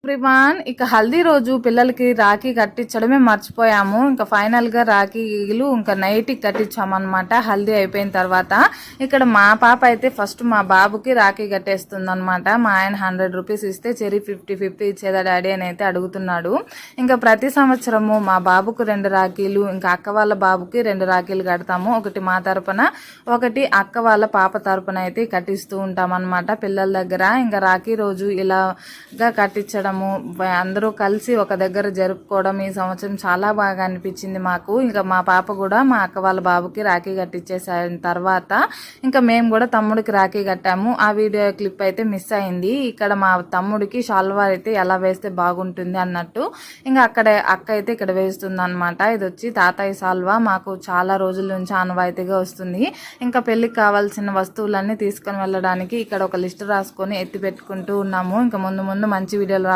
Everyone ఇక హల్దీ రోజు పిల్లలకి రాఖీ కట్టించడమే మర్చిపోయాము. ఇంకా ఫైనల్ గా రాఖీలు ఇంకా నైట్కి కట్టించామన్నమాట. హల్దీ అయిపోయిన తర్వాత ఇక్కడ మా పాప అయితే ఫస్ట్ మా బాబుకి రాఖీ కట్టేస్తుంది అనమాట. మా ఆయన 100 రూపీస్ ఇస్తే చెరి 50 ఇచ్చేదా డాడీ అని అయితే అడుగుతున్నాడు. ఇంకా ప్రతి సంవత్సరము మా బాబుకు 2 రాఖీలు, ఇంకా అక్క వాళ్ళ బాబుకి 2 రాఖీలు కడతాము. ఒకటి మా తరపున, ఒకటి అక్క వాళ్ళ పాప తరపున అయితే కట్టిస్తూ ఉంటాం అనమాట పిల్లల దగ్గర. ఇంకా రాఖీ రోజు ఇలాగా కట్టించడం, అందరూ కలిసి ఒక దగ్గర జరుపుకోవడం ఈ సంవత్సరం చాలా బాగా అనిపించింది మాకు. ఇంకా మా పాప కూడా మా అక్క వాళ్ళ బాబుకి రాఖీ కట్టించేసిన తర్వాత ఇంకా మేము కూడా తమ్ముడికి రాఖీ కట్టాము. ఆ వీడియో క్లిప్ అయితే మిస్ అయింది. ఇక్కడ మా తమ్ముడికి షాల్వా అయితే ఎలా వేస్తే బాగుంటుంది అన్నట్టు ఇంకా అక్క అయితే ఇక్కడ వేస్తుంది అనమాట. ఇది వచ్చి తాతయ్య షాల్వా, మాకు చాలా రోజుల నుంచి ఆనవాయితీగా వస్తుంది. ఇంకా పెళ్లికి కావాల్సిన వస్తువులన్నీ తీసుకొని వెళ్ళడానికి ఇక్కడ ఒక లిస్ట్ రాసుకొని ఎత్తి పెట్టుకుంటూ ఉన్నాము. ఇంకా ముందు మంచి వీడియోలు